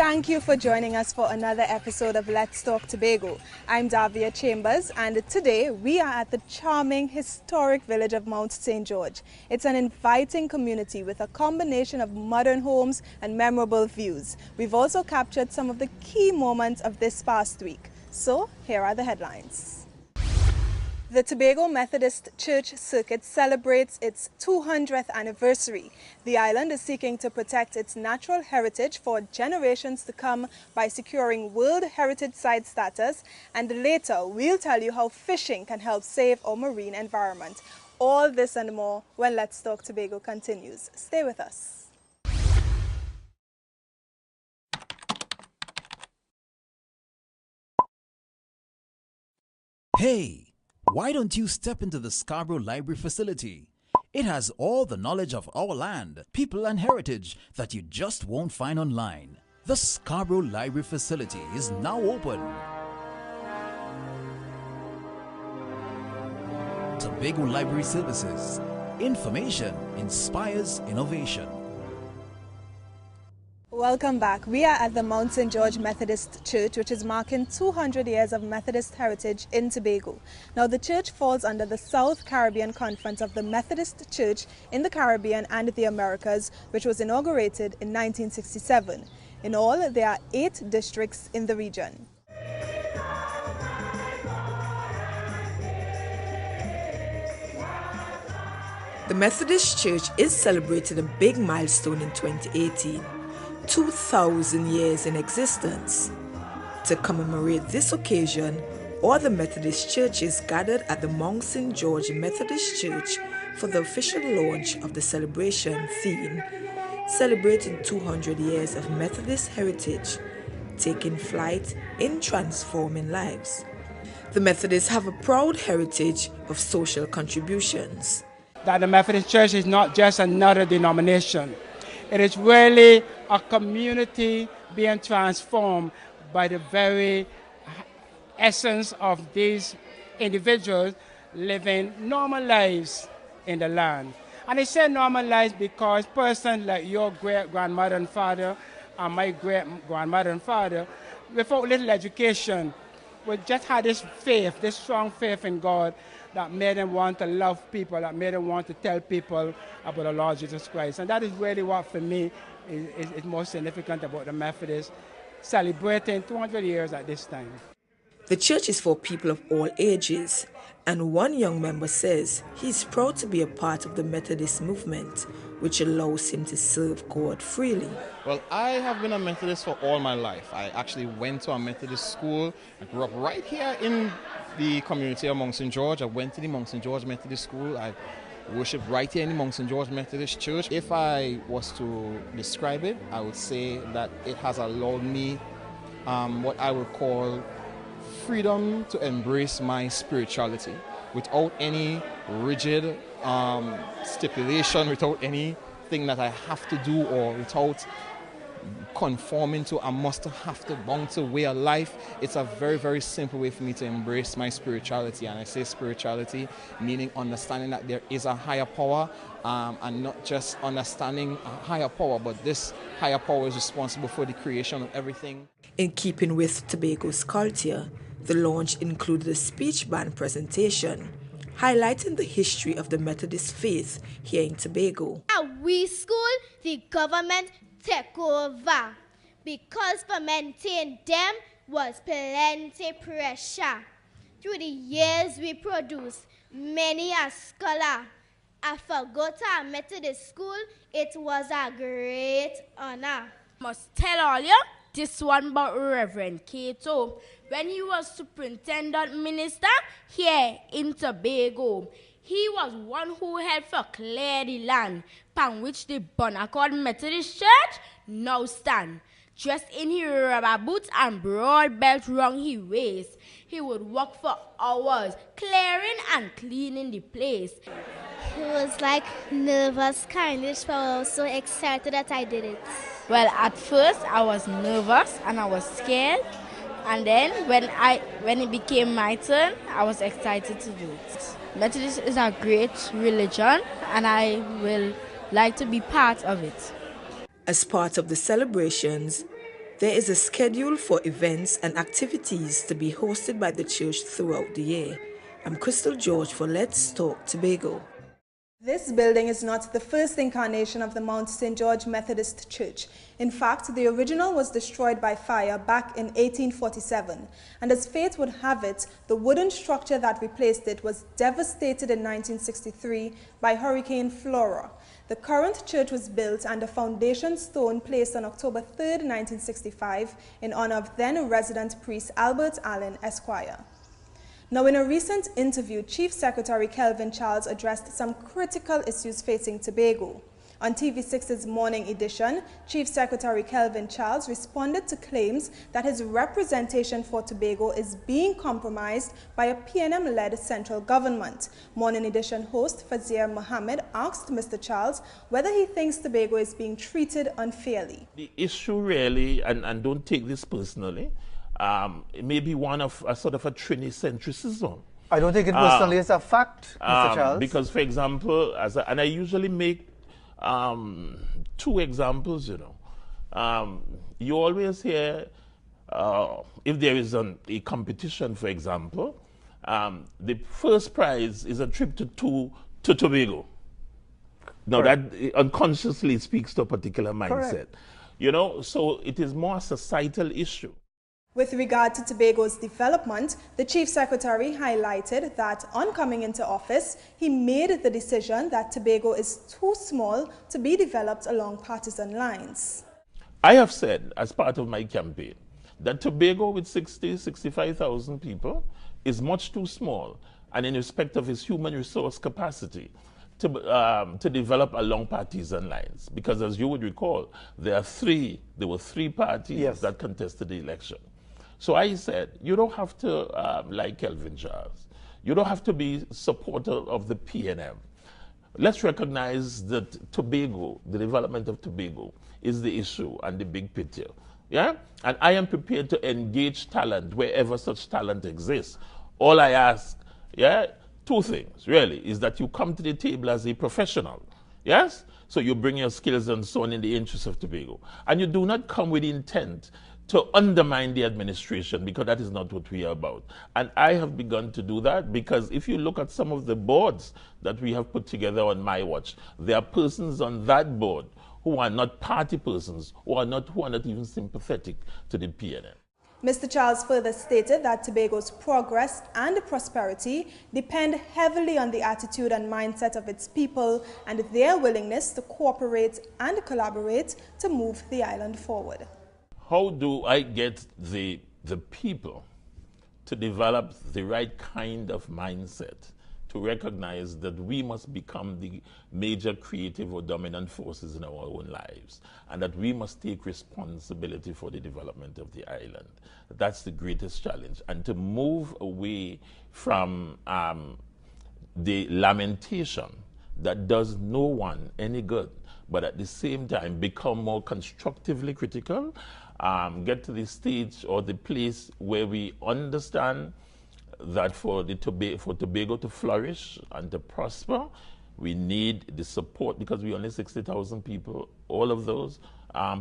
Thank you for joining us for another episode of Let's Talk Tobago. I'm Davia Chambers, and today we are at the charming historic village of Mount St. George. It's an inviting community with a combination of modern homes and memorable views. We've also captured some of the key moments of this past week. So here are the headlines. The Tobago Methodist Church circuit celebrates its 200th anniversary. The island is seeking to protect its natural heritage for generations to come by securing World Heritage Site status, and later we'll tell you how fishing can help save our marine environment. All this and more when Let's Talk Tobago continues. Stay with us. Hey! Why don't you step into the Scarborough Library facility? It has all the knowledge of our land, people and heritage that you just won't find online. The Scarborough Library facility is now open. Tobago Library Services. Information inspires innovation. Welcome back. We are at the Monson Methodist Church, which is marking 200 years of Methodist heritage in Tobago. Now, the church falls under the South Caribbean Conference of the Methodist Church in the Caribbean and the Americas, which was inaugurated in 1967. In all, there are 8 districts in the region. The Methodist Church is celebrating a big milestone in 2018. 2,000 years in existence. To commemorate this occasion, all the Methodist churches gathered at the Monson Methodist Church for the official launch of the celebration theme, celebrating 200 years of Methodist heritage, taking flight in transforming lives. The Methodists have a proud heritage of social contributions. That the Methodist Church is not just another denomination. It is really a community being transformed by the very essence of these individuals living normal lives in the land. And I say normal lives because persons like your great-grandmother and father and my great-grandmother and father, without little education, we just had this faith, this strong faith in God that made them want to love people, that made them want to tell people about the Lord Jesus Christ. And that is really what, for me, is most significant about the Methodists celebrating 200 years at this time. The church is for people of all ages, and one young member says he's proud to be a part of the Methodist movement, which allows him to serve God freely. Well, I have been a Methodist for all my life. I actually went to a Methodist school. I grew up right here in the community of Monson George. I went to the Monson George Methodist School. I worshiped right here in the Monson George Methodist Church. If I was to describe it, I would say that it has allowed me what I would call freedom to embrace my spirituality without any rigid stipulation, without anything that I have to do, or without conforming to a bound to way of life. It's a very, very simple way for me to embrace my spirituality. And I say spirituality meaning understanding that there is a higher power, and not just understanding a higher power, but this higher power is responsible for the creation of everything. In keeping with Tobago's culture, the launch included a speech band presentation highlighting the history of the Methodist faith here in Tobago. At we school, the government take over because for maintain them was plenty pressure. Through the years we produced many a scholar. I forgot our Methodist school, it was a great honor. Must tell all you this one about Reverend Cato when he was superintendent minister here in Tobago. He was one who helped for clear the land upon which the Bonaccord Methodist Church now stand. Dressed in his rubber boots and broad belt round his waist, he would work for hours, clearing and cleaning the place. It was like nervous, kindish, but I was so excited that I did it. Well, at first I was nervous and I was scared. And then when it became my turn, I was excited to do it. Methodist is a great religion and I will like to be part of it. As part of the celebrations, There is a schedule for events and activities to be hosted by the church throughout the year. I'm Crystal George for Let's Talk Tobago. This building is not the first incarnation of the Mount St. George Methodist Church. In fact, the original was destroyed by fire back in 1847, and as fate would have it, the wooden structure that replaced it was devastated in 1963 by Hurricane Flora. The current church was built and a foundation stone placed on October 3, 1965, in honor of then-resident priest Albert Allen, Esquire. Now, in a recent interview, Chief Secretary Kelvin Charles addressed some critical issues facing Tobago. On TV6's morning edition, Chief Secretary Kelvin Charles responded to claims that his representation for Tobago is being compromised by a PNM-led central government. Morning edition host Fazia Mohammed asked Mr. Charles whether he thinks Tobago is being treated unfairly. The issue really, and don't take this personally, it may be one of a sort of a Trini-centricism. I don't take it personally, it's a fact, Mr. Charles. Because, for example, and I usually make two examples, you know. You always hear, if there is a competition, for example, the first prize is a trip to Tobago. Now, Correct. that unconsciously speaks to a particular mindset. Correct. You know, so it is more a societal issue. With regard to Tobago's development, the Chief Secretary highlighted that on coming into office, he made the decision that Tobago is too small to be developed along partisan lines. I have said, as part of my campaign, that Tobago with 65,000 people is much too small, and in respect of its human resource capacity, to develop along partisan lines. Because as you would recall, there were three parties Yes. that contested the election. So I said, you don't have to, like Kelvin Charles, you don't have to be supporter of the PNM. Let's recognize that Tobago, the development of Tobago, is the issue and the big picture. Yeah? And I am prepared to engage talent wherever such talent exists. All I ask, yeah, two things, really, is that you come to the table as a professional. Yes? So you bring your skills and so on in the interest of Tobago. And you do not come with intent to undermine the administration, because that is not what we are about. And I have begun to do that because if you look at some of the boards that we have put together on my watch, there are persons on that board who are not party persons, who are not even sympathetic to the PNM. Mr. Charles further stated that Tobago's progress and prosperity depend heavily on the attitude and mindset of its people and their willingness to cooperate and collaborate to move the island forward. How do I get the people to develop the right kind of mindset to recognize that we must become the major creative or dominant forces in our own lives, and that we must take responsibility for the development of the island? That's the greatest challenge. And to move away from the lamentation that does no one any good, but at the same time become more constructively critical, get to the stage or the place where we understand that for Tobago to flourish and to prosper, we need the support, because we only 60,000 people, all of those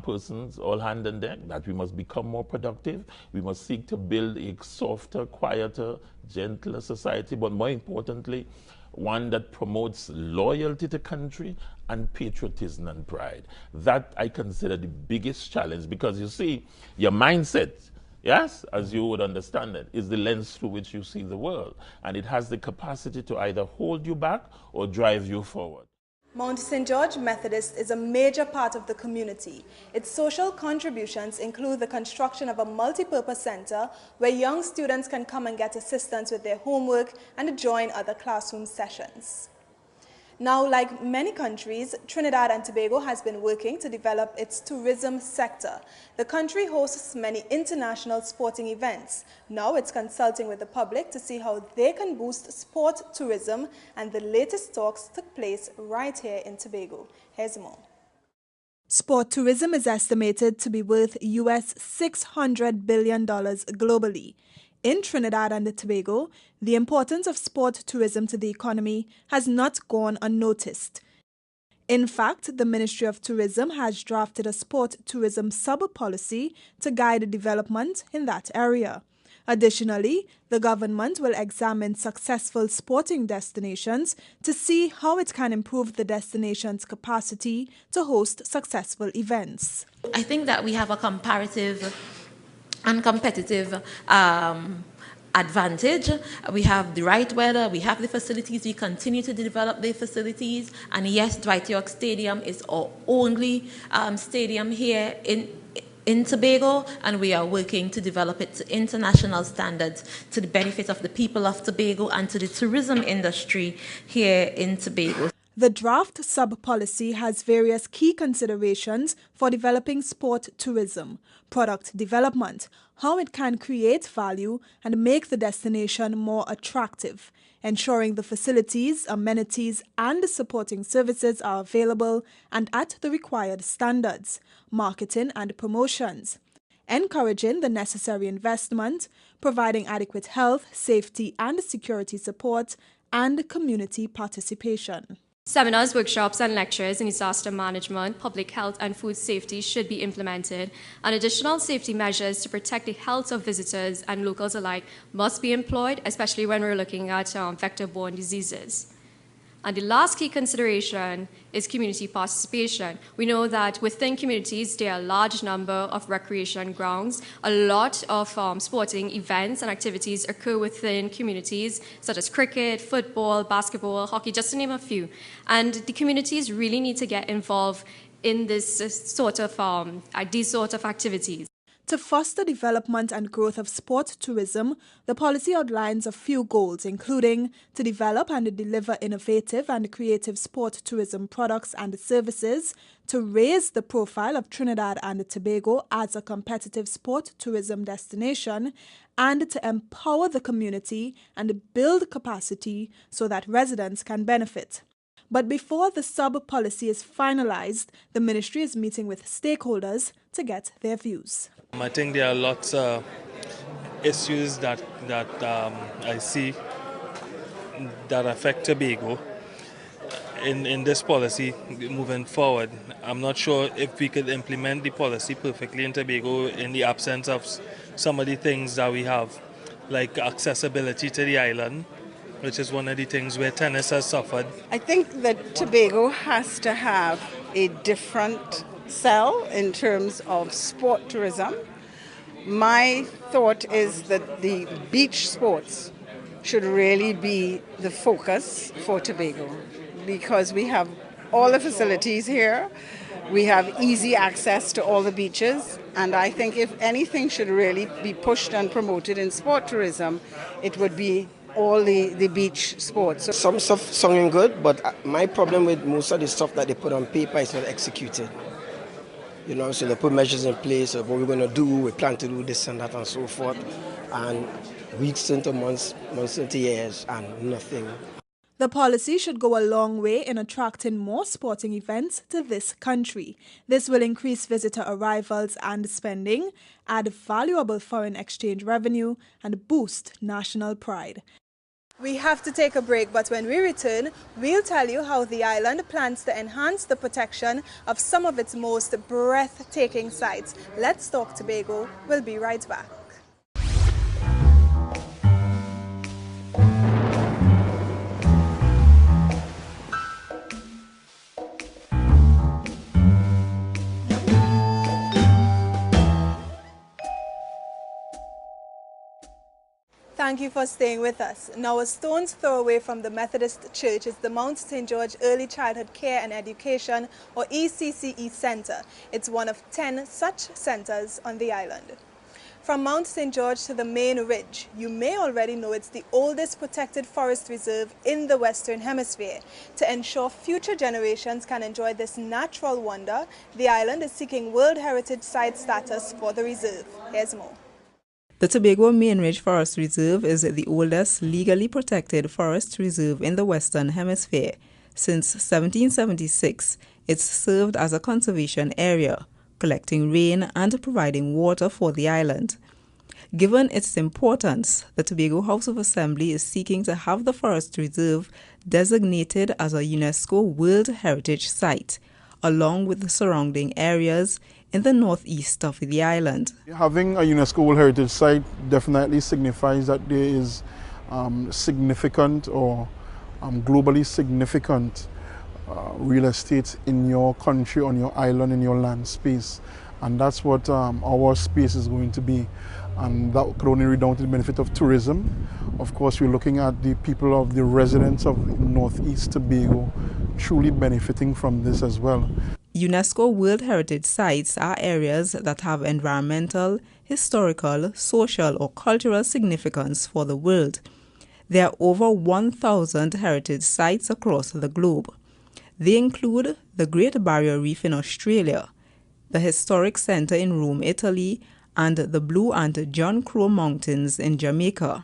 persons, all hand on deck, that we must become more productive. We must seek to build a softer, quieter, gentler society, but more importantly, one that promotes loyalty to country and patriotism and pride. That I consider the biggest challenge, because you see, your mindset, yes, as you would understand it, is the lens through which you see the world. And it has the capacity to either hold you back or drive you forward. Mount St. George Methodist is a major part of the community. Its social contributions include the construction of a multi-purpose center where young students can come and get assistance with their homework and join other classroom sessions. Now, like many countries, Trinidad and Tobago has been working to develop its tourism sector. The country hosts many international sporting events. Now it's consulting with the public to see how they can boost sport tourism, and the latest talks took place right here in Tobago. Here's more. Sport tourism is estimated to be worth US $600 billion globally. In Trinidad and Tobago, the importance of sport tourism to the economy has not gone unnoticed. In fact, the Ministry of Tourism has drafted a sport tourism sub-policy to guide development in that area. Additionally, the government will examine successful sporting destinations to see how it can improve the destination's capacity to host successful events. I think that we have a comparative and competitive advantage. We have the right weather, we have the facilities, we continue to develop the facilities, and yes, Dwight York Stadium is our only stadium here in Tobago, and we are working to develop it to international standards to the benefit of the people of Tobago and to the tourism industry here in Tobago. The draft sub-policy has various key considerations for developing sport tourism, product development, how it can create value and make the destination more attractive, ensuring the facilities, amenities and supporting services are available and at the required standards, marketing and promotions, encouraging the necessary investment, providing adequate health, safety and security support, and community participation. Seminars, workshops and lectures in disaster management, public health and food safety should be implemented, and additional safety measures to protect the health of visitors and locals alike must be employed, especially when we're looking at vector-borne diseases. And the last key consideration is community participation. We know that within communities, there are a large number of recreation grounds. A lot of sporting events and activities occur within communities, such as cricket, football, basketball, hockey, just to name a few. And the communities really need to get involved in these sort of activities. To foster development and growth of sport tourism, the policy outlines a few goals, including to develop and deliver innovative and creative sport tourism products and services, to raise the profile of Trinidad and Tobago as a competitive sport tourism destination, and to empower the community and build capacity so that residents can benefit. But before the sub-policy is finalized, the ministry is meeting with stakeholders to get their views. I think there are lots of issues that I see that affect Tobago in this policy moving forward. I'm not sure if we could implement the policy perfectly in Tobago in the absence of some of the things that we have, like accessibility to the island, which is one of the things where tennis has suffered. I think that Tobago has to have a different sell in terms of sport tourism. My thought is that the beach sports should really be the focus for Tobago, because we have all the facilities here, we have easy access to all the beaches, and I think if anything should really be pushed and promoted in sport tourism, it would be all the beach sports. Some stuff sounding good, but my problem with most of the stuff that they put on paper is not executed. You know, so they put measures in place of what we're going to do, we plan to do this and that and so forth, and weeks into months into years, and nothing. The policy should go a long way in attracting more sporting events to this country. This will increase visitor arrivals and spending, add valuable foreign exchange revenue, and boost national pride. We have to take a break, but when we return, we'll tell you how the island plans to enhance the protection of some of its most breathtaking sites. Let's Talk Tobago. We'll be right back. Thank you for staying with us. Now, a stone's throw away from the Methodist Church is the Mount St. George Early Childhood Care and Education, or ECCE Center. It's one of 10 such centers on the island. From Mount St. George to the main ridge, you may already know it's the oldest protected forest reserve in the Western Hemisphere. To ensure future generations can enjoy this natural wonder, the island is seeking World Heritage Site status for the reserve. Here's more. The Tobago Main Ridge Forest Reserve is the oldest legally protected forest reserve in the Western Hemisphere. Since 1776, it's served as a conservation area, collecting rain and providing water for the island. Given its importance, the Tobago House of Assembly is seeking to have the forest reserve designated as a UNESCO World Heritage Site, along with the surrounding areas in the northeast of the island. Having a UNESCO World Heritage Site definitely signifies that there is significant or globally significant real estate in your country, on your island, in your land space. And that's what our space is going to be. And that could only redound to the benefit of tourism. Of course, we're looking at the people of the residents of Northeast Tobago truly benefiting from this as well. UNESCO World Heritage Sites are areas that have environmental, historical, social or cultural significance for the world. There are over 1,000 heritage sites across the globe. They include the Great Barrier Reef in Australia, the Historic Centre in Rome, Italy, and the Blue and John Crow Mountains in Jamaica.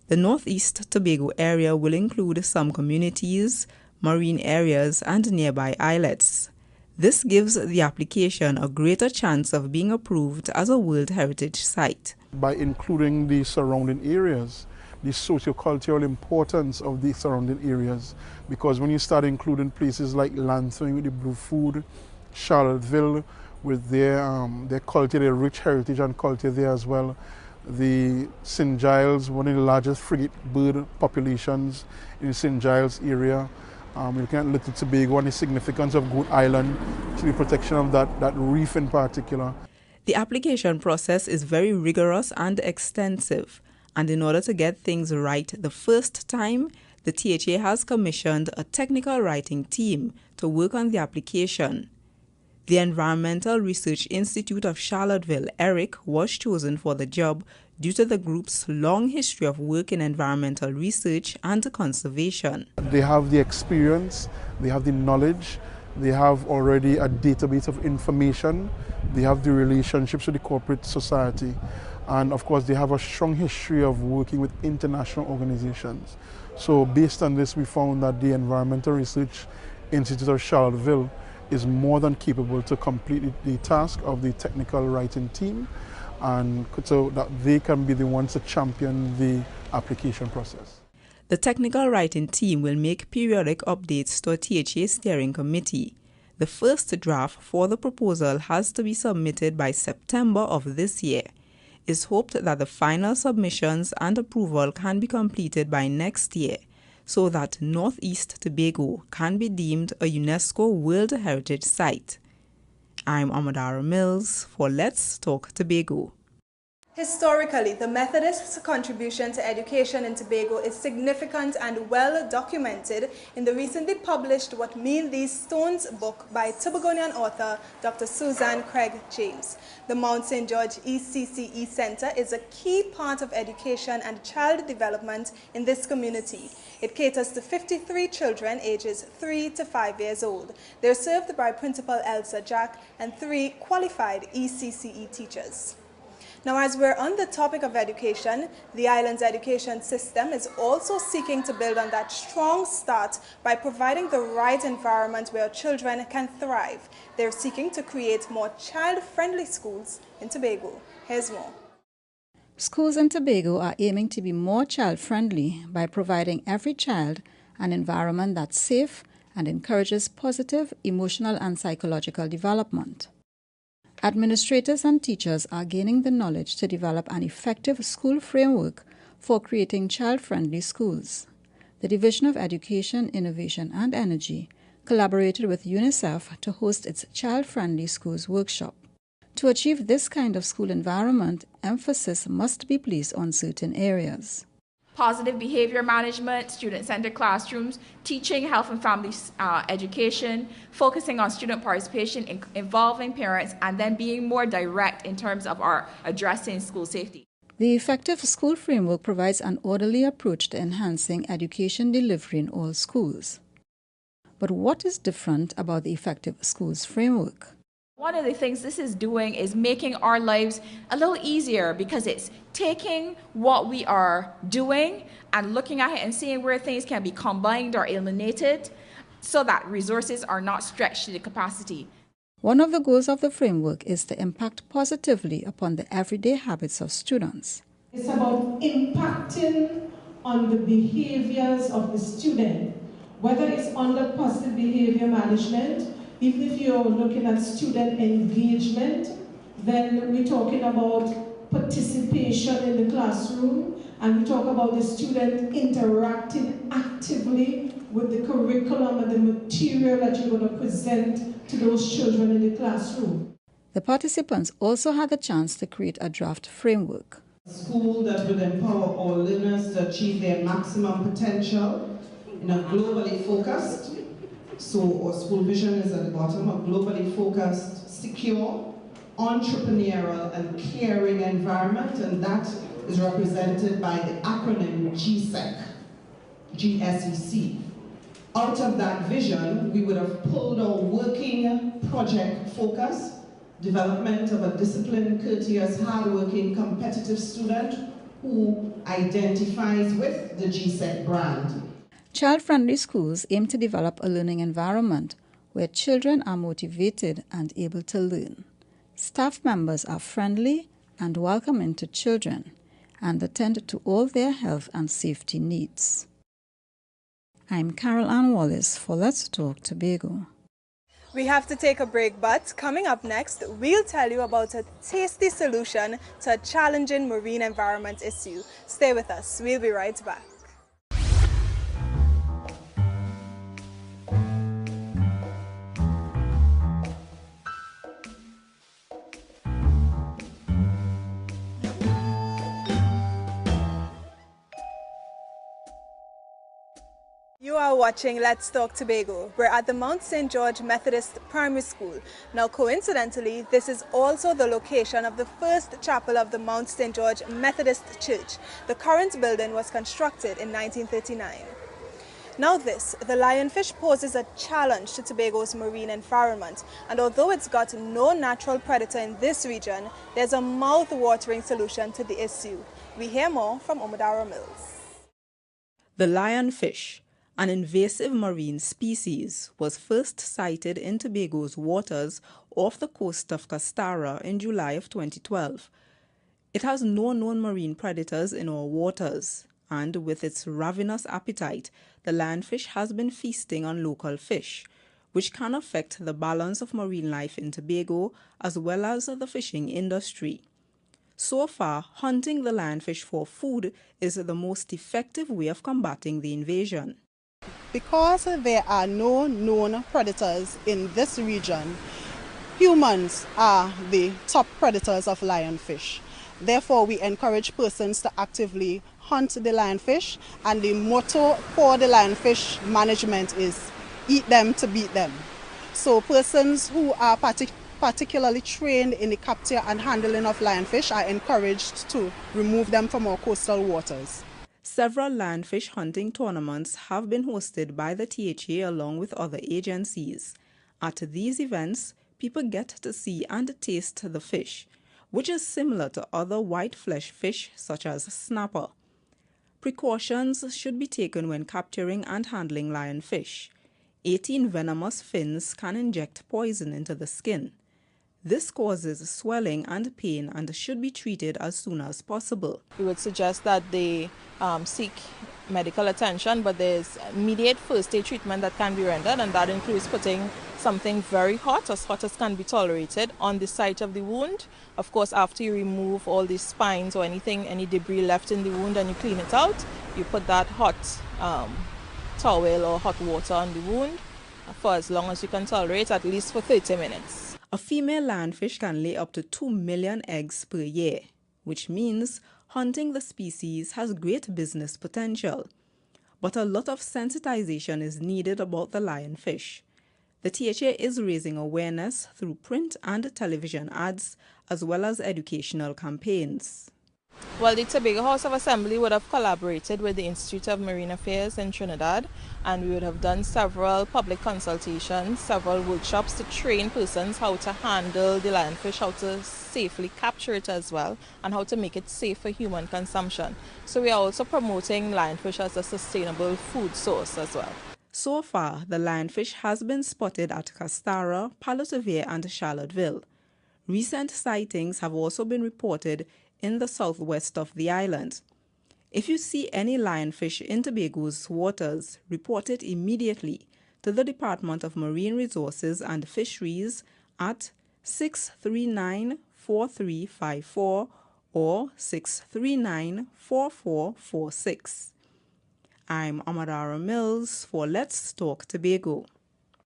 The Northeast Tobago area will include some communities, marine areas, and nearby islets. This gives the application a greater chance of being approved as a World Heritage Site. By including the surrounding areas, the socio-cultural importance of the surrounding areas, because when you start including places like Lansing with the Blue Food, Charlottesville with their culture, their rich heritage and culture there as well, the St. Giles, one of the largest frigate bird populations in the St. Giles area, looking at Little Tobago and the significance of Goat Island to the protection of that reef in particular. The application process is very rigorous and extensive, and in order to get things right the first time, the THA has commissioned a technical writing team to work on the application. The Environmental Research Institute of Charlottesville, ERIC, was chosen for the job due to the group's long history of work in environmental research and conservation. They have the experience, they have the knowledge, they have already a database of information, they have the relationships with the corporate society, and of course they have a strong history of working with international organizations. So based on this, we found that the Environmental Research Institute of Charlottesville is more than capable to complete the task of the technical writing team, and so that they can be the ones to champion the application process. The technical writing team will make periodic updates to a THA steering committee. The first draft for the proposal has to be submitted by September of this year. It's hoped that the final submissions and approval can be completed by next year, so that Northeast Tobago can be deemed a UNESCO World Heritage Site. I'm Amadara Mills for Let's Talk Tobago. Historically, the Methodists' contribution to education in Tobago is significant and well documented in the recently published What Mean These Stones book by Tobagonian author Dr. Susan Craig James. The Mount St. George ECCE Center is a key part of education and child development in this community. It caters to 53 children ages 3 to 5 years old. They're served by Principal Elsa Jack and 3 qualified ECCE teachers. Now, as we're on the topic of education, the island's education system is also seeking to build on that strong start by providing the right environment where children can thrive. They're seeking to create more child-friendly schools in Tobago. Here's more. Schools in Tobago are aiming to be more child-friendly by providing every child an environment that's safe and encourages positive emotional and psychological development. Administrators and teachers are gaining the knowledge to develop an effective school framework for creating child-friendly schools. The Division of Education, Innovation and Energy collaborated with UNICEF to host its Child-Friendly Schools workshop. To achieve this kind of school environment, emphasis must be placed on certain areas. Positive behavior management, student-centered classrooms, teaching health and family education, focusing on student participation, involving parents, and then being more direct in terms of our addressing school safety. The effective school framework provides an orderly approach to enhancing education delivery in all schools. But what is different about the effective schools framework? One of the things this is doing is making our lives a little easier, because it's taking what we are doing and looking at it and seeing where things can be combined or eliminated so that resources are not stretched to the capacity. One of the goals of the framework is to impact positively upon the everyday habits of students. It's about impacting on the behaviors of the student, whether it's under positive behavior management, even if you're looking at student engagement, then we're talking about participation in the classroom, and we talk about the student interacting actively with the curriculum and the material that you're going to present to those children in the classroom. The participants also had the chance to create a draft framework. A school that will empower all learners to achieve their maximum potential in a globally focused, so our school vision is at the bottom, a globally focused, secure, entrepreneurial and caring environment, and that is represented by the acronym GSEC, GSEC. Out of that vision, we would have pulled our working project focus, development of a disciplined, courteous, hardworking, competitive student who identifies with the GSEC brand. Child-friendly schools aim to develop a learning environment where children are motivated and able to learn. Staff members are friendly and welcoming to children and attend to all their health and safety needs. I'm Carol Ann Wallace for Let's Talk Tobago. We have to take a break, but coming up next, we'll tell you about a tasty solution to a challenging marine environment issue. Stay with us. We'll be right back. You are watching Let's Talk Tobago. We're at the Mount St. George Methodist Primary School. Now, coincidentally, this is also the location of the first chapel of the Mount St. George Methodist Church. The current building was constructed in 1939. Now the lionfish poses a challenge to Tobago's marine environment, and although it's got no natural predator in this region, there's a mouth-watering solution to the issue. We hear more from Omadara Mills. The lionfish, an invasive marine species, was first sighted in Tobago's waters off the coast of Castara in July of 2012. It has no known marine predators in our waters, and with its ravenous appetite, the lionfish has been feasting on local fish, which can affect the balance of marine life in Tobago as well as the fishing industry. So far, hunting the lionfish for food is the most effective way of combating the invasion. Because there are no known predators in this region, humans are the top predators of lionfish. Therefore, we encourage persons to actively hunt the lionfish, and the motto for the lionfish management is eat them to beat them. So persons who are particularly trained in the capture and handling of lionfish are encouraged to remove them from our coastal waters. Several lionfish hunting tournaments have been hosted by the THA along with other agencies. At these events, people get to see and taste the fish, which is similar to other white flesh fish such as snapper. Precautions should be taken when capturing and handling lionfish. 18 venomous fins can inject poison into the skin. This causes swelling and pain and should be treated as soon as possible. We would suggest that they seek medical attention, but there's immediate first aid treatment that can be rendered, and that includes putting something very hot as can be tolerated, on the site of the wound. Of course, after you remove all the spines or anything, any debris left in the wound, and you clean it out, you put that hot towel or hot water on the wound for as long as you can tolerate, at least for 30 minutes. A female lionfish can lay up to 2 million eggs per year, which means hunting the species has great business potential. But a lot of sensitization is needed about the lionfish. The THA is raising awareness through print and television ads, as well as educational campaigns. Well, the Tobago House of Assembly would have collaborated with the Institute of Marine Affairs in Trinidad, and we would have done several public consultations, several workshops to train persons how to handle the lionfish, how to safely capture it as well, and how to make it safe for human consumption. So we are also promoting lionfish as a sustainable food source as well. So far, the lionfish has been spotted at Castara, Palotovere, and Charlottesville. Recent sightings have also been reported in the southwest of the island. If you see any lionfish in Tobago's waters, report it immediately to the Department of Marine Resources and Fisheries at 639-4354 or 639-4446. I'm Amadara Mills for Let's Talk Tobago.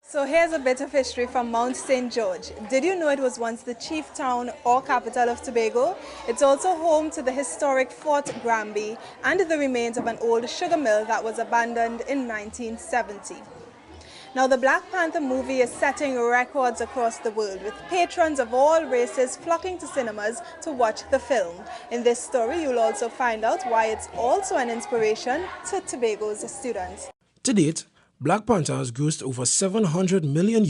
So here's a bit of history from Mount St. George. Did you know it was once the chief town or capital of Tobago? It's also home to the historic Fort Granby and the remains of an old sugar mill that was abandoned in 1970. Now, the Black Panther movie is setting records across the world, with patrons of all races flocking to cinemas to watch the film. In this story, you'll also find out why it's also an inspiration to Tobago's students. To date, Black Panther has grossed over $700 million.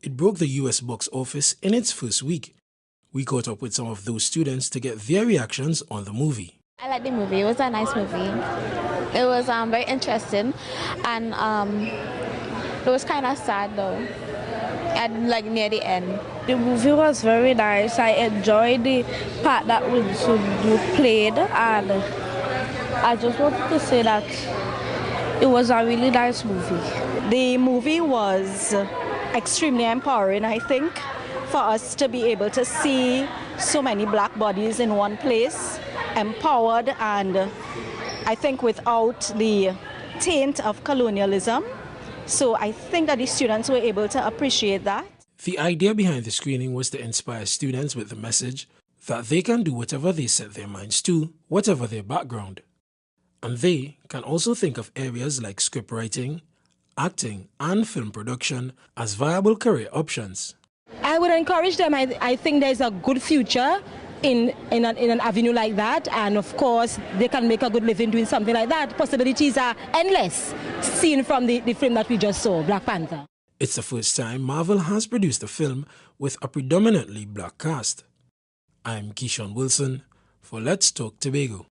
It broke the US box office in its first week. We caught up with some of those students to get their reactions on the movie. I like the movie. It was a nice movie. It was very interesting, and it was kind of sad though, and like near the end. The movie was very nice. I enjoyed the part that we played, and I just wanted to say that it was a really nice movie. The movie was extremely empowering, I think, for us to be able to see so many black bodies in one place, empowered, and I think without the taint of colonialism. So I think that the students were able to appreciate that. The idea behind the screening was to inspire students with the message that they can do whatever they set their minds to, whatever their background. And they can also think of areas like script writing, acting, and film production as viable career options. I would encourage them. I think there's a good future in an avenue like that, and of course they can make a good living doing something like that. Possibilities are endless, seen from the film that we just saw, Black Panther. It's the first time Marvel has produced a film with a predominantly black cast. I'm Keyshawn Wilson for Let's Talk Tobago.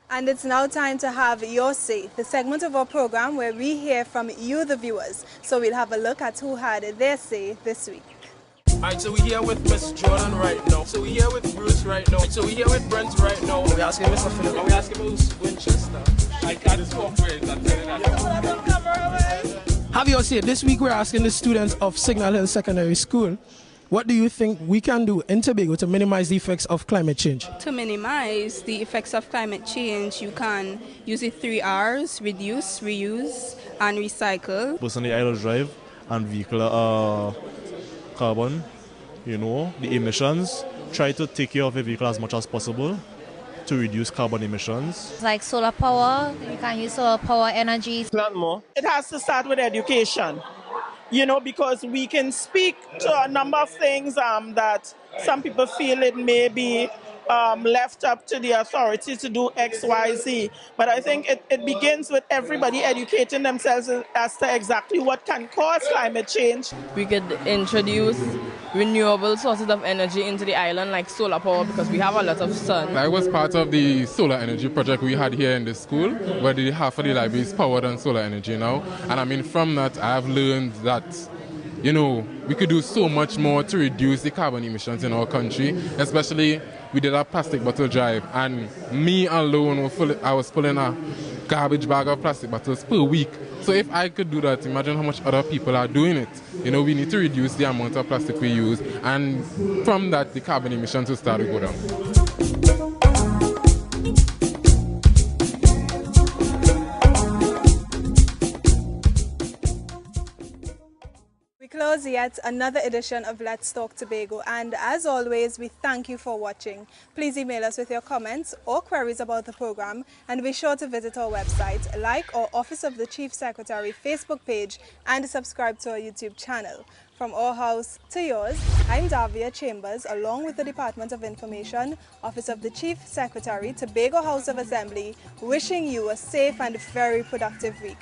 And it's now time to have Your Say, the segment of our program where we hear from you, the viewers. So we'll have a look at who had their say this week. Alright, so we're here with Miss Jordan right now. So we're here with Bruce right now. So we're here with Brent right now. We're asking Mr. Philip. We're asking Mr. Winchester. I can't cooperate. Have you all said this week we're asking the students of Signal Hill Secondary School, what do you think we can do in Tobago to minimize the effects of climate change? To minimize the effects of climate change, you can use the 3 R's: reduce, reuse, and recycle. Personally, I will drive and vehicle carbon, the emissions. Try to take care of your vehicle as much as possible to reduce carbon emissions. Like solar power, you can use solar power energy. Plant more. It has to start with education, because we can speak to a number of things that some people feel it may be left up to the authorities to do X, Y, Z. But I think it begins with everybody educating themselves as to exactly what can cause climate change. We could introduce renewable sources of energy into the island, like solar power, because we have a lot of sun. I was part of the solar energy project we had here in the school, where half of the library is powered on solar energy now. And from that, I've learned that we could do so much more to reduce the carbon emissions in our country, especially we did a plastic bottle drive, and me alone, I was pulling a garbage bag of plastic bottles per week. So if I could do that, imagine how much other people are doing it. We need to reduce the amount of plastic we use, and from that, the carbon emissions will start to go down. We close yet another edition of Let's Talk Tobago, and as always, we thank you for watching. Please email us with your comments or queries about the program, and be sure to visit our website, like our Office of the Chief Secretary Facebook page, and subscribe to our YouTube channel. From our house to yours, I'm Davia Chambers, along with the Department of Information, Office of the Chief Secretary, Tobago House of Assembly, wishing you a safe and very productive week.